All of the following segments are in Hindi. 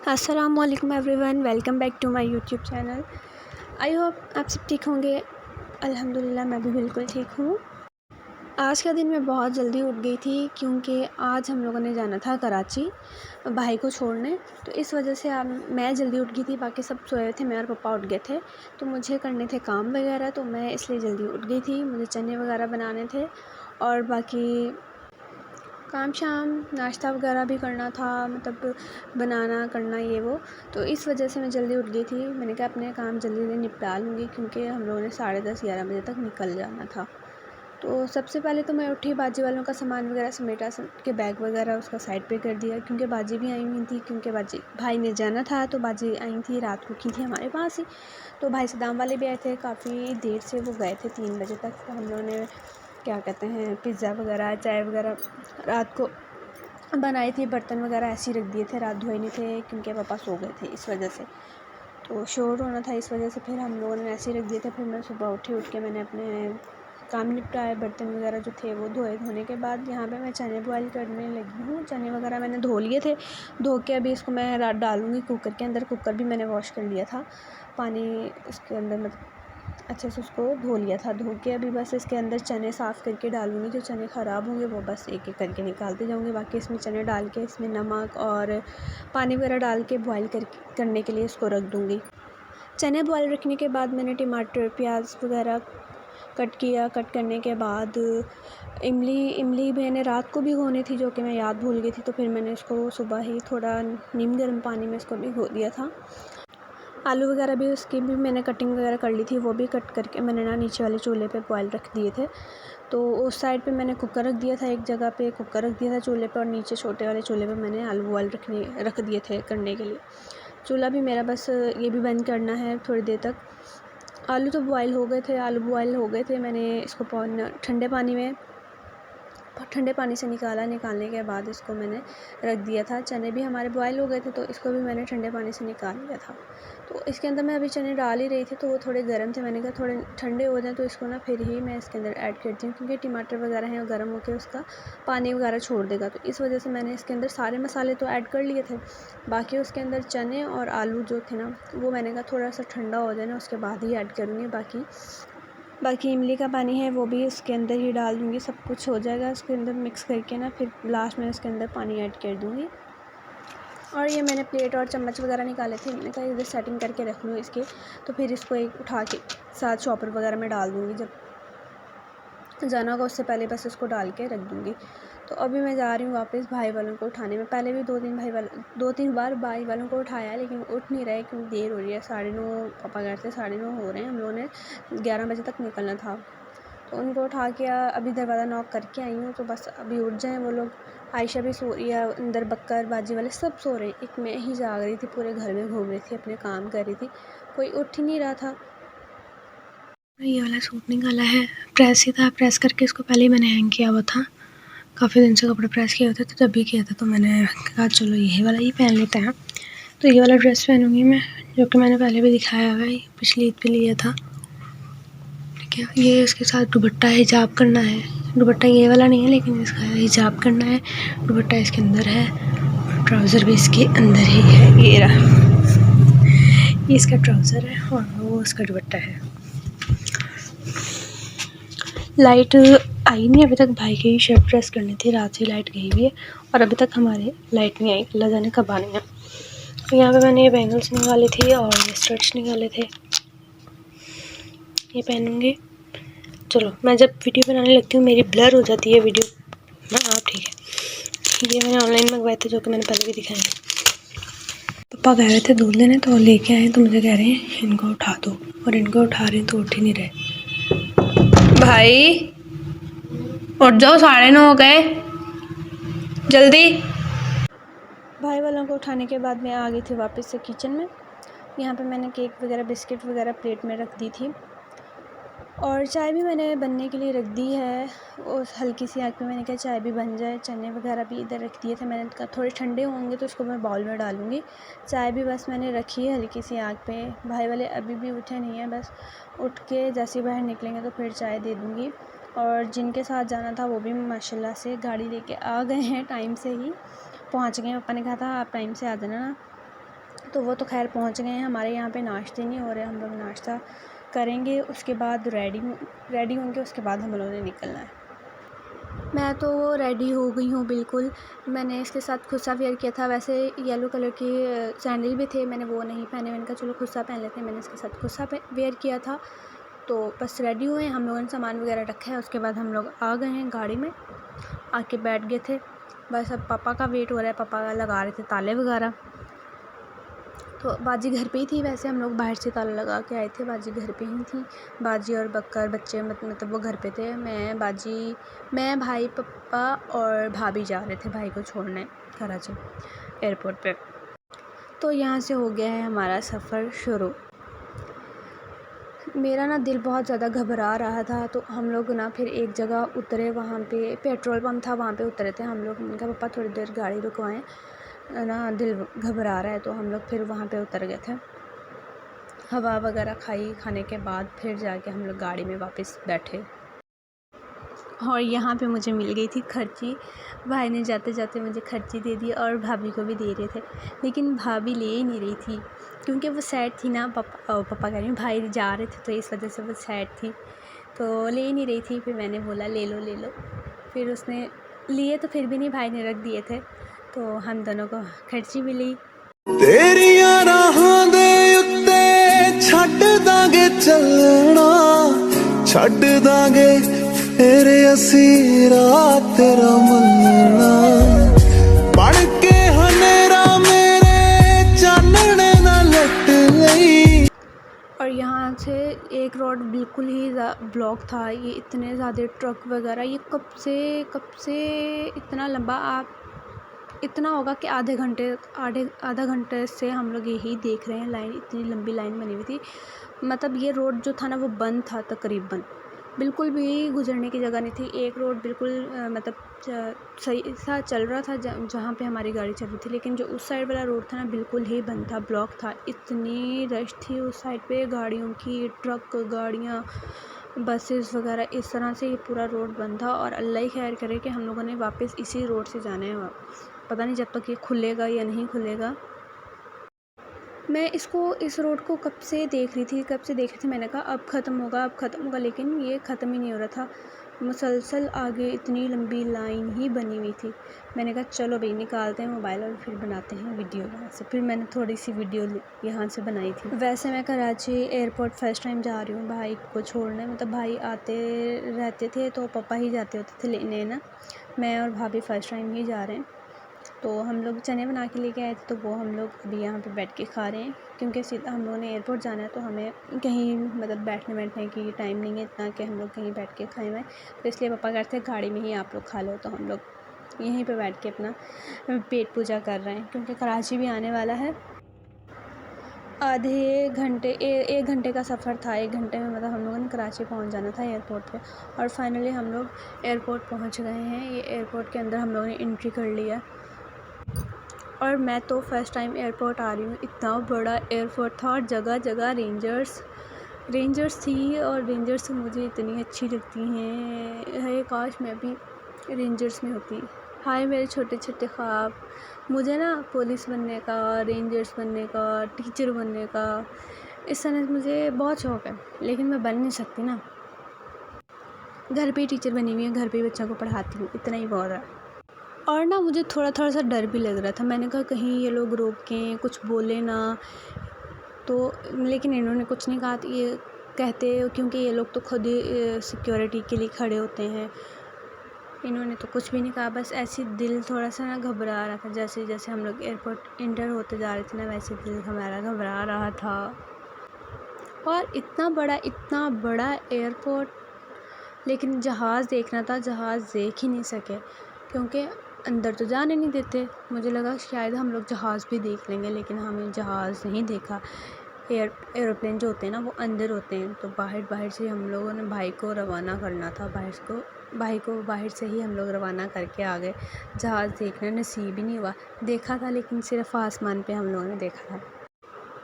अस्सलामुअलैकुम everyone, welcome back to my YouTube channel. I hope आप सब ठीक होंगे। अल्हम्दुलिल्लाह मैं भी बिल्कुल ठीक हूँ। आज का दिन मैं बहुत जल्दी उठ गई थी क्योंकि आज हम लोगों ने जाना था कराची भाई को छोड़ने। तो इस वजह से मैं जल्दी उठ गई थी, बाकी सब सोए थे, मैं और पापा उठ गए थे। तो मुझे करने थे काम वगैरह, तो मैं इसलिए जल्दी उठ गई थी। मुझे चने वगैरह बनाने थे और बाकी काम शाम नाश्ता वगैरह भी करना था, मतलब बनाना करना ये वो। तो इस वजह से मैं जल्दी उठ गई थी। मैंने कहा अपने काम जल्दी जल्दी निपटा लूँगी क्योंकि हम लोगों ने 10:30-11 बजे तक निकल जाना था। तो सबसे पहले तो मैं उठी, बाजी वालों का सामान वगैरह समेटा, के बैग वगैरह उसका साइड पे कर दिया क्योंकि बाजी भी आई हुई थी। क्योंकि बाजी भाई ने जाना था तो बाजी आई थी, रात रुकी थी हमारे पास ही। तो भाई सदाम वाले भी आए थे, काफ़ी देर से वो गए थे 3 बजे तक। तो हम लोगों ने क्या कहते हैं पिज़्ज़ा वगैरह चाय वगैरह रात को बनाई थी। बर्तन वगैरह ऐसे ही रख दिए थे, रात धोए नहीं थे क्योंकि पापा सो गए थे इस वजह से। तो शोर होना था इस वजह से फिर हम लोगों ने ऐसे ही रख दिए थे। फिर मैं सुबह उठ के मैंने अपने काम निपटाए, बर्तन वगैरह जो थे वो धोए। धोने के बाद यहाँ पे मैं चने बॉयल करने लगी हूँ। चने वगैरह मैंने धो लिए थे, धो के अभी इसको मैं रात डालूँगी कुकर के अंदर। कुकर भी मैंने वॉश कर लिया था, पानी इसके अंदर मतलब अच्छे से उसको धो लिया था। धो के अभी बस इसके अंदर चने साफ़ करके डालूँगी। जो चने ख़राब होंगे वो बस एक एक करके निकालते जाऊँगी। बाकी इसमें चने डाल के इसमें नमक और पानी वगैरह डाल के बॉयल करने के लिए इसको रख दूँगी। चने बॉयल रखने के बाद मैंने टमाटर प्याज वगैरह कट किया। कट करने के बाद इमली मैंने रात को भिगोनी थी, जो कि मैं याद भूल गई थी। तो फिर मैंने इसको सुबह ही थोड़ा नीम गर्म पानी में इसको भिगो दिया था। आलू वगैरह भी उसकी भी मैंने कटिंग वगैरह कर ली थी, वो भी कट करके मैंने नीचे वाले चूल्हे पे बॉयल रख दिए थे। तो उस साइड पे मैंने कुकर रख दिया था, एक जगह पे कुकर रख दिया था चूल्हे पे, और नीचे छोटे वाले चूल्हे पे मैंने आलू बॉयल रख दिए थे करने के लिए। चूल्हा भी मेरा बस ये भी बंद करना है थोड़ी देर तक। आलू तो बॉयल हो गए थे। मैंने इसको ठंडे पानी से निकालने के बाद इसको मैंने रख दिया था। चने भी हमारे बॉयल हो गए थे तो इसको भी मैंने ठंडे पानी से निकाल लिया था। तो इसके अंदर मैं अभी चने डाल ही रही थी तो वो थोड़े गर्म थे। मैंने कहा थोड़े ठंडे हो जाएं तो इसको ना फिर ही मैं इसके अंदर ऐड करती हूँ, क्योंकि टमाटर वगैरह हैं और गर्म होकर उसका पानी वगैरह छोड़ देगा। तो इस वजह से मैंने इसके अंदर सारे मसाले तो ऐड कर लिए थे, बाकी उसके अंदर चने और आलू जो थे ना वो मैंने कहा थोड़ा सा ठंडा हो जाए ना उसके बाद ही ऐड करूँगी। बाकी इमली का पानी है वो भी इसके अंदर ही डाल दूँगी। सब कुछ हो जाएगा इसके अंदर मिक्स करके ना, फिर लास्ट में इसके अंदर पानी ऐड कर दूँगी। और ये मैंने प्लेट और चम्मच वगैरह निकाले थे, मैंने कहा इधर सेटिंग करके रख लूँ इसके। तो फिर इसको एक उठा के साथ चॉपर वगैरह में डाल दूँगी, जब जाना होगा उससे पहले बस इसको डाल के रख दूँगी। तो अभी मैं जा रही हूँ वापस भाई वालों को उठाने में। पहले भी 2-3 बार भाई वालों को उठाया लेकिन उठ नहीं रहे क्योंकि देर हो रही है। 9:30 पापा घर से 9:30 हो रहे हैं, हम लोगों ने 11 बजे तक निकलना था। तो उनको उठा के अभी दरवाज़ा नॉक करके आई हूँ, तो बस अभी उठ जाएँ वो लोग। आयशा भी सो रही है अंदर, बक्कर बाजी वाले सब सो रहे हैं, एक मैं ही जाग रही थी, पूरे घर में घूम रही थी, अपने काम कर रही थी, कोई उठ ही नहीं रहा था। ये वाला सूट निकाला है, प्रेस ही था, प्रेस करके इसको पहले ही मैंने हैंग किया हुआ था। काफ़ी दिन से कपड़े प्रेस किए होते तो जब भी किया था तो मैंने कहा चलो यही वाला ही पहन लेते हैं। तो ये वाला ड्रेस पहनूंगी मैं, जो कि मैंने पहले भी दिखाया हुआ है, पिछली ईद पे लिया था। ठीक है, ये इसके साथ दुपट्टा हिजाब करना है। दुपट्टा ये वाला नहीं है लेकिन इसका हिजाब करना है। दुपट्टा इसके अंदर है, ट्राउज़र भी इसके अंदर ही है। ये रहा, ये इसका ट्राउज़र है और वो इसका दुपट्टा है। लाइट आई नहीं अभी तक, भाई की शर्ट प्रेस करनी थी, रात से लाइट गई हुई है और अभी तक हमारे लाइट नहीं आई, अल्लाह जाने कब आनी है। तो यहाँ पे मैंने ये बैंगल्स निकाले थे और ये स्टड्स निकाले थे, ये पहनूंगी। चलो मैं जब वीडियो बनाने लगती हूँ मेरी ब्लर हो जाती है वीडियो ना। आप ठीक है, ये मैंने ऑनलाइन मंगवाए थे, जो कि मैंने पहले भी दिखाए हैं। पापा गए थे दूध लेने तो लेके आए, तो मुझे कह रहे हैं इनको उठा दो, और इनको उठा रहे हैं तो उठ ही नहीं रहे। भाई उठ जाओ, 9:30 हो गए, जल्दी। भाई वालों को उठाने के बाद मैं आ गई थी वापस से किचन में। यहाँ पे मैंने केक वगैरह बिस्किट वगैरह प्लेट में रख दी थी, और चाय भी मैंने बनने के लिए रख दी है। उस हल्की सी आँच पे मैंने कहा चाय भी बन जाए। चने वगैरह भी इधर रख दिए थे, मैंने कहा थोड़े ठंडे होंगे तो उसको मैं बाउल में डालूँगी। चाय भी बस मैंने रखी है हल्की सी आँच पे। भाई वाले अभी भी उठे नहीं हैं, बस उठ के जैसे ही बाहर निकलेंगे तो फिर चाय दे दूँगी। और जिनके साथ जाना था वो भी माशाल्लाह से गाड़ी लेके आ गए हैं, टाइम से ही पहुँच गए। पापा ने कहा था आप टाइम से आ जाना ना, तो वो तो खैर पहुंच गए हैं। हमारे यहाँ पे नाश्ते नहीं हो रहे, हम लोग नाश्ता करेंगे, उसके बाद रेडी होंगे, उसके बाद हम लोगों ने निकलना है। मैं तो रेडी हो गई हूँ बिल्कुल। मैंने इसके साथ खुस्सा वेयर किया था, वैसे येलो कलर की सैंडल भी थे, मैंने वो नहीं पहने। मैंने कहा चलो खुस्सा पहन लेते हैं, मैंने इसके साथ खुस्सा वेयर किया था। तो बस रेडी हुए, हम लोगों ने सामान वगैरह रखा है, उसके बाद हम लोग आ गए हैं गाड़ी में, आके बैठ गए थे। बस अब पापा का वेट हो रहा है, पापा लगा रहे थे ताले वगैरह। तो बाजी घर पे ही थी, वैसे हम लोग बाहर से ताला लगा के आए थे, बाजी घर पे ही थी। बाजी और बक्कर बच्चे मतलब वो घर पे थे। मैं भाई पापा और भाभी जा रहे थे भाई को छोड़ने कराची एयरपोर्ट पे। तो यहाँ से हो गया है हमारा सफ़र शुरू। मेरा ना दिल बहुत ज़्यादा घबरा रहा था, तो हम लोग ना फिर एक जगह उतरे, वहाँ पे पेट्रोल पंप था, वहाँ पे उतरे थे हम लोग। मैंने कहा पापा थोड़ी देर गाड़ी रुकवाएं ना, दिल घबरा रहा है। तो हम लोग फिर वहाँ पे उतर गए थे, हवा वगैरह खाने के बाद फिर जाके हम लोग गाड़ी में वापस बैठे। और यहाँ पे मुझे मिल गई थी खर्ची। भाई ने जाते जाते मुझे खर्ची दे दी और भाभी को भी दे रहे थे, लेकिन भाभी ले ही नहीं रही थी क्योंकि वो सैड थी ना। पापा कह रही हूँ, भाई जा रहे थे तो इस वजह से वो सैड थी, तो ले ही नहीं रही थी। फिर मैंने बोला ले लो। फिर उसने लिए, तो फिर भी नहीं, भाई ने रख दिए थे, तो हम दोनों को खर्ची मिली। तेरियां राहां दे उत्ते छड्ड दांगे चलना, छड्ड दांगे फिर असीं रात तेरा मलना, बन के हनेरा मेरे चानने ना लट लई। और यहाँ से एक रोड बिल्कुल ही ब्लॉक था। ये इतने ज़्यादा ट्रक वगैरह, ये कब से इतना लंबा, आप इतना होगा कि आधा घंटे से हम लोग यही देख रहे हैं। लाइन, इतनी लंबी लाइन बनी हुई थी। मतलब ये रोड जो था ना वो बंद था तकरीबन, बिल्कुल भी गुजरने की जगह नहीं थी। एक रोड बिल्कुल मतलब सही सा चल रहा था जहाँ पे हमारी गाड़ी चल रही थी, लेकिन जो उस साइड वाला रोड था ना बिल्कुल ही बंद था, ब्लॉक था। इतनी रश थी उस साइड पे गाड़ियों की, ट्रक, गाड़ियाँ, बसेस वगैरह, इस तरह से ये पूरा रोड बंद था। और अल्लाह ही खैर करे कि हम लोगों ने वापस इसी रोड से जाना है। पता नहीं जब तक ये खुलेगा या नहीं खुलेगा। मैं इस रोड को कब से देख रही थी। मैंने कहा अब ख़त्म होगा, लेकिन ये ख़त्म ही नहीं हो रहा था। मुसलसल आगे इतनी लंबी लाइन ही बनी हुई थी। मैंने कहा चलो भाई निकालते हैं मोबाइल और फिर बनाते हैं वीडियो यहाँ से। फिर मैंने थोड़ी सी वीडियो यहाँ से बनाई थी। वैसे मैं कराची एयरपोर्ट फ़र्स्ट टाइम जा रही हूँ भाई को छोड़ने। मतलब भाई आते रहते थे तो पापा ही जाते होते थे लेने ना, मैं और भाभी फ़र्स्ट टाइम ही जा रहे हैं। तो हम लोग चने बना के लेके आए थे, तो वो हम लोग अभी यहाँ पे बैठ के खा रहे हैं, क्योंकि सीधा हम लोगों ने एयरपोर्ट जाना है, तो हमें कहीं मतलब बैठने की टाइम नहीं है इतना कि हम लोग कहीं बैठ के खाएँ हुए। तो इसलिए पापा कहते हैं गाड़ी में ही आप लोग खा लो, तो हम लोग यहीं पे बैठ के अपना पेट पूजा कर रहे हैं, क्योंकि कराची भी आने वाला है। एक घंटे का सफ़र था। 1 घंटे में मतलब हम लोगों ने कराची पहुंच जाना था एयरपोर्ट पे। और फाइनली हम लोग एयरपोर्ट पहुंच गए हैं। ये एयरपोर्ट के अंदर हम लोगों ने एंट्री कर लिया। और मैं तो फ़र्स्ट टाइम एयरपोर्ट आ रही हूँ। इतना बड़ा एयरपोर्ट था और जगह जगह रेंजर्स थी, और रेंजर्स मुझे इतनी अच्छी लगती हैं। है काश मैं भी रेंजर्स में होती। हाय मेरे छोटे छोटे ख्वाब। मुझे ना पुलिस बनने का, रेंजर्स बनने का, टीचर बनने का, इस तरह मुझे बहुत शौक़ है, लेकिन मैं बन नहीं सकती ना। घर पे ही टीचर बनी हुई है, घर पे ही बच्चों को पढ़ाती हूँ, इतना ही बहुत है। और ना मुझे थोड़ा सा डर भी लग रहा था। मैंने कहा कहीं ये लोग रोकें, कुछ बोले ना, तो लेकिन इन्होंने कुछ नहीं कहा। ये कहते क्योंकि ये लोग तो खुद ही सिक्योरिटी के लिए खड़े होते हैं, इन्होंने तो कुछ भी नहीं कहा। बस ऐसे दिल थोड़ा सा ना घबरा रहा था। जैसे जैसे हम लोग एयरपोर्ट इंटर होते जा रहे थे ना, वैसे दिल हमारा घबरा रहा था। और इतना बड़ा एयरपोर्ट, लेकिन जहाज़ देखना था, जहाज़ देख ही नहीं सके क्योंकि अंदर तो जाने नहीं देते। मुझे लगा शायद हम लोग जहाज़ भी देख लेंगे, लेकिन हमें जहाज़ नहीं देखा। एरोप्लेन जो होते हैं ना वो अंदर होते हैं, तो बाहर से हम लोगों ने भाई को रवाना करना था। भाई को बाहर से ही हम लोग रवाना करके आ गए। जहाज़ देखना नसीब ही नहीं हुआ। देखा था लेकिन सिर्फ़ आसमान पे हम लोगों ने देखा था।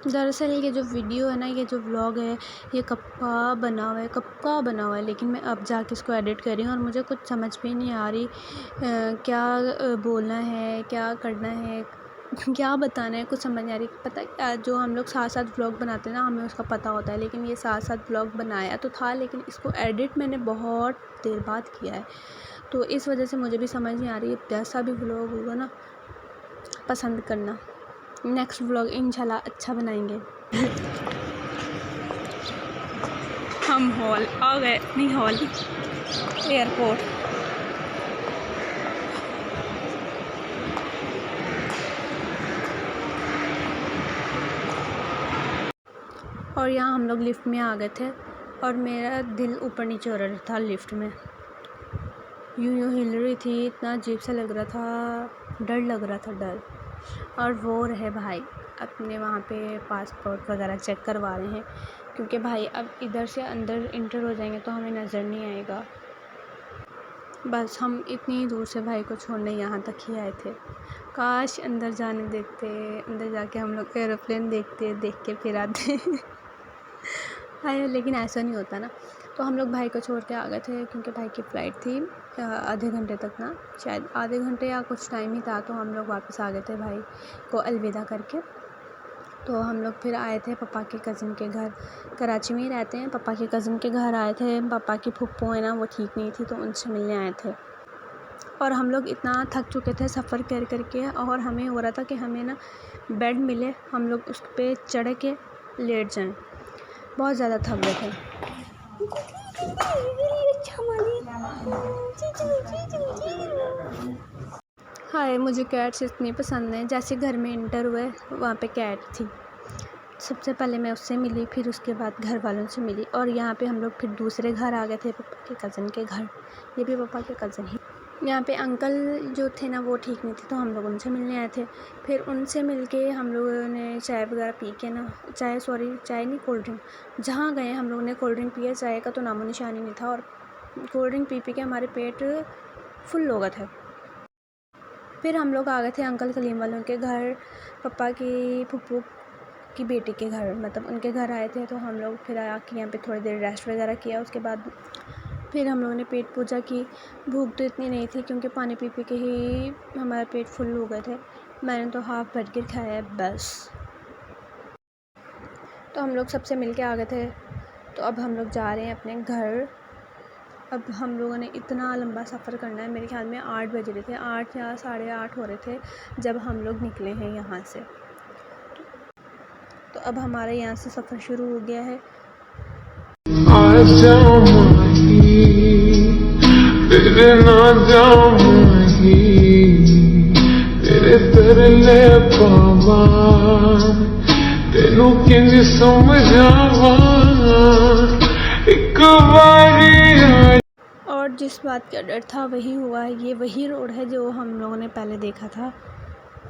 दरअसल ये जो वीडियो है ना, ये जो व्लॉग है, ये कब का बना हुआ है, लेकिन मैं अब जाके इसको एडिट कर रही हूँ और मुझे कुछ समझ भी नहीं आ रही क्या बोलना है, क्या करना है। क्या बताना है, कुछ समझ नहीं आ रही। पता क्या, जो हम लोग साथ साथ व्लॉग बनाते हैं ना, हमें उसका पता होता है, लेकिन ये साथ साथ व्लॉग बनाया तो था, लेकिन इसको एडिट मैंने बहुत देर बाद किया है, तो इस वजह से मुझे भी समझ नहीं आ रही है। जैसा भी व्लॉग होगा ना, पसंद करना। नेक्स्ट व्लॉग इंशाल्लाह अच्छा बनाएंगे। हम हॉल आ गए, नहीं हॉल, एयरपोर्ट। और यहाँ हम लोग लिफ्ट में आ गए थे, और मेरा दिल ऊपर नीचे हो रहा था लिफ्ट में, यूँ हिल रही थी, इतना अजीब सा लग रहा था, डर लग रहा था, डर। और वो रहे भाई अपने वहाँ पे पासपोर्ट वगैरह चेक करवा रहे हैं, क्योंकि भाई अब इधर से अंदर इंटर हो जाएंगे तो हमें नज़र नहीं आएगा। बस हम इतनी दूर से भाई को छोड़ने यहाँ तक ही आए थे। काश अंदर जाने देते, अंदर जाके हम लोग एरोप्लेन देख के फिर आते। हाय, लेकिन ऐसा नहीं होता ना। तो हम लोग भाई को छोड़ के आ गए थे, क्योंकि भाई की फ़्लाइट थी आधे घंटे तक ना, शायद आधे घंटे या कुछ टाइम ही था, तो हम लोग वापस आ गए थे भाई को अलविदा करके। तो हम लोग फिर आए थे पापा के कज़न के घर, कराची में ही रहते हैं। पापा के कज़न के घर आए थे, पापा की फुप्पो है ना, वो ठीक नहीं थी, तो उनसे मिलने आए थे। और हम लोग इतना थक चुके थे सफ़र कर के, और हमें हो रहा था कि हमें ना बेड मिले, हम लोग उस पर चढ़ के लेट जाएं। बहुत ज़्यादा थक गए थे। हाय, मुझे कैट्स इतनी पसंद हैं। जैसे घर में इंटर हुए, वहाँ पे कैट थी, सबसे पहले मैं उससे मिली, फिर उसके बाद घर वालों से मिली, और यहाँ पे हम लोग फिर दूसरे घर आ गए थे, पापा के कज़न के घर। ये भी पापा के कज़न ही। यहाँ पे अंकल जो थे ना, वो ठीक नहीं थे, तो हम लोग उनसे मिलने आए थे। फिर उनसे मिल के हम लोगों ने चाय वगैरह पी के ना, चाय नहीं, कोल्ड ड्रिंक, जहाँ गए हम लोगों ने कोल्ड ड्रिंक पिया, चाय का तो नामो निशान ही नहीं था, और कोल्ड ड्रिंक पी के हमारे पेट फुल हो गए थे। फिर हम लोग आ गए थे अंकल कलीम वालों के घर, पापा की फुप्पू की बेटी के घर, मतलब उनके घर आए थे। तो हम लोग फिर आके यहाँ पे थोड़ी देर रेस्ट वगैरह किया। उसके बाद फिर हम लोगों ने पेट पूजा की। भूख तो इतनी नहीं थी, क्योंकि पानी पी के ही हमारा पेट फुल हो गए थे। मैंने तो हाफ़ बर्गर खाया है बस। तो हम लोग सबसे मिल के आ गए थे। तो अब हम लोग जा रहे हैं अपने घर। अब हम लोगों ने इतना लंबा सफ़र करना है, मेरे ख्याल में 8 बज रहे थे, 8 या 8:30 हो रहे थे जब हम लोग निकले हैं यहाँ से। तो अब हमारे यहाँ से सफ़र शुरू हो गया है। और जिस बात का डर था वही हुआ है। ये वही रोड है जो हम लोगों ने पहले देखा था,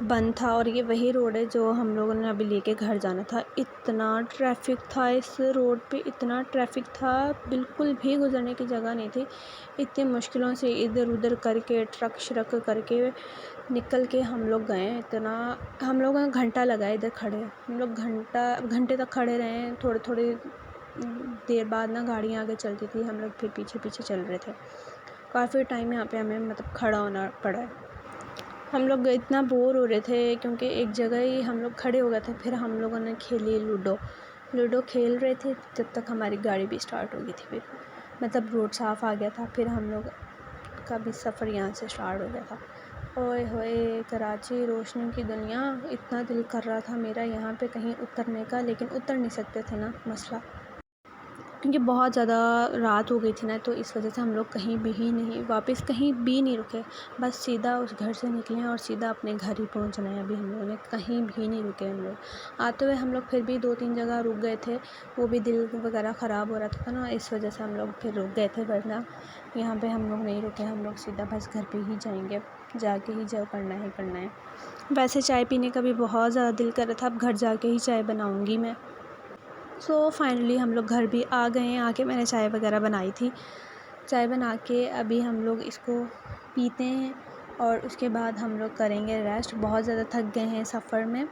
बंद था, और ये वही रोड है जो हम लोगों ने अभी लेके घर जाना था। इतना ट्रैफिक था इस रोड पे, इतना ट्रैफिक था, बिल्कुल भी गुजरने की जगह नहीं थी। इतनी मुश्किलों से इधर उधर करके, ट्रक श्रक करके निकल के हम लोग गए। इतना हम लोगों ने घंटा लगाया इधर खड़े, हम लोग घंटे तक खड़े रहे। थोड़ी देर बाद ना गाड़ियाँ आगे चलती थी, हम लोग फिर पीछे पीछे चल रहे थे। काफ़ी टाइम यहाँ पे हमें मतलब खड़ा होना पड़ा है। हम लोग इतना बोर हो रहे थे, क्योंकि एक जगह ही हम लोग खड़े हो गए थे। फिर हम लोगों ने खेली लूडो खेल रहे थे, जब तक हमारी गाड़ी भी स्टार्ट हो गई थी। फिर मतलब रोड साफ़ आ गया था, फिर हम लोग का भी सफ़र यहाँ से स्टार्ट हो गया था। ओए होए, कराची रोशनी की दुनिया। इतना दिल कर रहा था मेरा यहाँ पे कहीं उतरने का, लेकिन उतर नहीं सकते थे ना, मसला, क्योंकि बहुत ज़्यादा रात हो गई थी ना, तो इस वजह से हम लोग कहीं भी नहीं रुके। बस सीधा उस घर से निकले और सीधा अपने घर ही पहुंचना है। अभी हम लोगों ने कहीं भी नहीं रुके। हम लोग आते हुए हम लोग फिर भी 2-3 जगह रुक गए थे, वो भी दिल वगैरह ख़राब हो रहा था ना, इस वजह से हम लोग फिर रुक गए थे, वरना यहाँ पे हम लोग नहीं रुके। हम लोग सीधा बस घर पे ही जाएंगे, जाके ही जो करना है। वैसे चाय पीने का भी बहुत ज़्यादा दिल कर रहा था, अब घर जाके ही चाय बनाऊँगी मैं। सो फाइनली हम लोग घर भी आ गए हैं। आके मैंने चाय वगैरह बनाई थी। चाय बना के अभी हम लोग इसको पीते हैं, और उसके बाद हम लोग करेंगे रेस्ट। बहुत ज़्यादा थक गए हैं सफ़र में,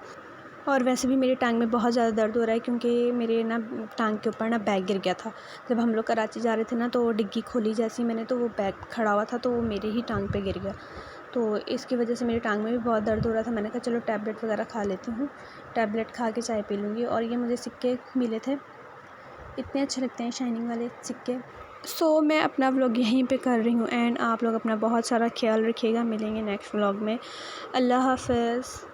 और वैसे भी मेरी टांग में बहुत ज़्यादा दर्द हो रहा है, क्योंकि मेरे ना टांग के ऊपर ना बैग गिर गया था। जब हम लोग कराची जा रहे थे ना, तो डिग्गी खोली जैसी मैंने, तो वो बैग खड़ा हुआ था, तो वो मेरे ही टांग पे गिर गया। तो इसकी वजह से मेरी टांग में भी बहुत दर्द हो रहा था। मैंने कहा चलो टैबलेट वगैरह खा लेती हूँ, टैबलेट खा के चाय पी लूँगी। और ये मुझे सिक्के मिले थे, इतने अच्छे लगते हैं शाइनिंग वाले सिक्के। सो मैं अपना व्लॉग यहीं पे कर रही हूँ एंड आप लोग अपना बहुत सारा ख्याल रखिएगा। मिलेंगे नेक्स्ट व्लॉग में। अल्लाह हाफ़िज़।